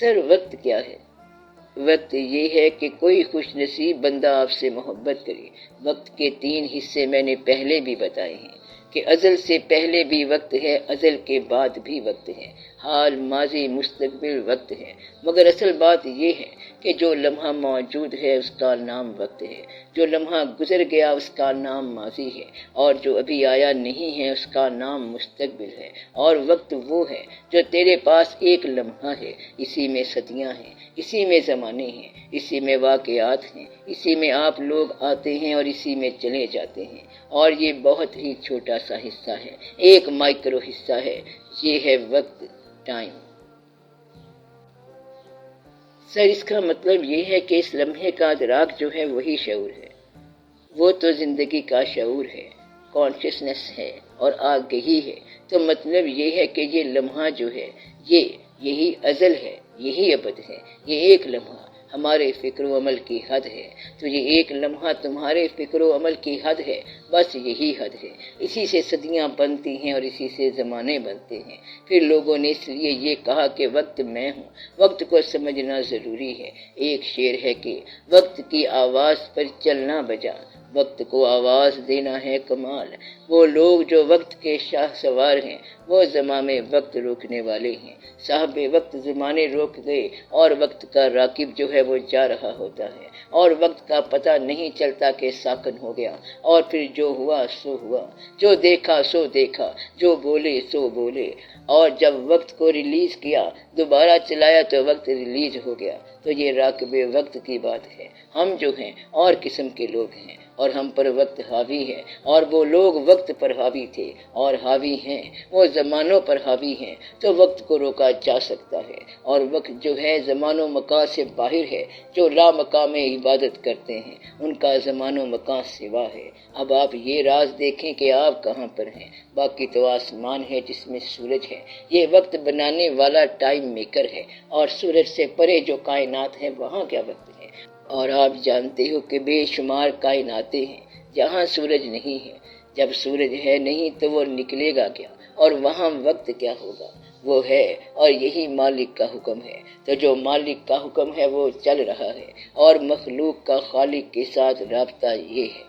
سر وقت کیا ہے؟ وقت یہ ہے کہ کوئی خوش نصیب بندہ آپ سے محبت کرے۔ وقت کے 3 حصے میں نے پہلے بھی بتائے ہیں کہ ازل سے پہلے بھی وقت ہے، ازل کے بعد بھی وقت ہے، حال، ماضی، مستقبل وقت ہے۔ مگر اصل بات یہ ہے کہ جو لمحہ موجود ہے اس کا نام وقت ہے، جو لمحہ گزر گیا اس کا نام ماضی ہے، اور جو ابھی آیا نہیں ہے اس کا نام مستقبل ہے۔ اور وقت وہ ہے جو تیرے پاس ایک لمحہ ہے، اسی میں صدیاں ہیں، اسی میں زمانے ہیں، اسی میں واقعات ہیں، اسی میں آپ لوگ آتے ہیں اور اسی میں چلے جاتے ہیں، اور یہ بہت ہی چھوٹا سا حصہ ہے، ایک مائکرو حصہ ہے، یہ ہے وقت، ٹائم۔ سر اس کا مطلب یہ ہے کہ اس لمحے کا ادراک جو ہے وہی شعور ہے، وہ تو زندگی کا شعور ہے، کانشیسنس ہے اور آگہی ہے۔ تو مطلب یہ ہے کہ یہ لمحہ جو ہے یہی ازل ہے، یہی ابد ہے، یہ ایک لمحہ ہمارے فکر و عمل کی حد ہے۔ تو یہ ایک لمحہ تمہارے فکر و عمل کی حد ہے، بس یہی حد ہے، اسی سے صدیاں بنتی ہیں اور اسی سے زمانے بنتے ہیں۔ پھر لوگوں نے اس لیے یہ کہا کہ وقت میں ہوں۔ وقت کو سمجھنا ضروری ہے۔ ایک شعر ہے کہ وقت کی آواز پر چلنا بجا، وقت کو آواز دینا ہے کمال۔ وہ لوگ جو وقت کے شاہ سوار ہیں وہ زماں میں وقت روکنے والے ہیں۔ صاحب وقت زمانے روک گئے اور وقت کا راکب جو ہے وہ جا رہا ہوتا ہے، اور وقت کا پتہ نہیں چلتا کہ ساکن ہو گیا، اور پھر جو ہوا سو ہوا، جو دیکھا سو دیکھا، جو بولے سو بولے۔ اور جب وقت کو ریلیز کیا، دوبارہ چلایا تو وقت ریلیز ہو گیا۔ تو یہ راکب وقت کی بات ہے۔ ہم جو ہیں اور قسم کے لوگ ہیں، اور ہم پر وقت حاوی ہے، اور وہ لوگ وقت پر حاوی تھے اور حاوی ہیں، وہ زمانوں پر حاوی ہیں۔ تو وقت کو روکا جا سکتا ہے، اور وقت جو ہے زمان و مکان سے باہر ہے۔ جو لا مقام عبادت کرتے ہیں ان کا زمان و مکان سوا ہے۔ اب آپ یہ راز دیکھیں کہ آپ کہاں پر ہیں۔ باقی تو آسمان ہے جس میں سورج ہے، یہ وقت بنانے والا ٹائم میکر ہے، اور سورج سے پرے جو کائنات ہے وہاں کیا وقت ہے؟ اور آپ جانتے ہو کہ بے شمار کائناتیں ہیں جہاں سورج نہیں ہے۔ جب سورج ہے نہیں تو وہ نکلے گا کیا، اور وہاں وقت کیا ہوگا؟ وہ ہے، اور یہی مالک کا حکم ہے۔ تو جو مالک کا حکم ہے وہ چل رہا ہے، اور مخلوق کا خالق کے ساتھ رابطہ یہ ہے۔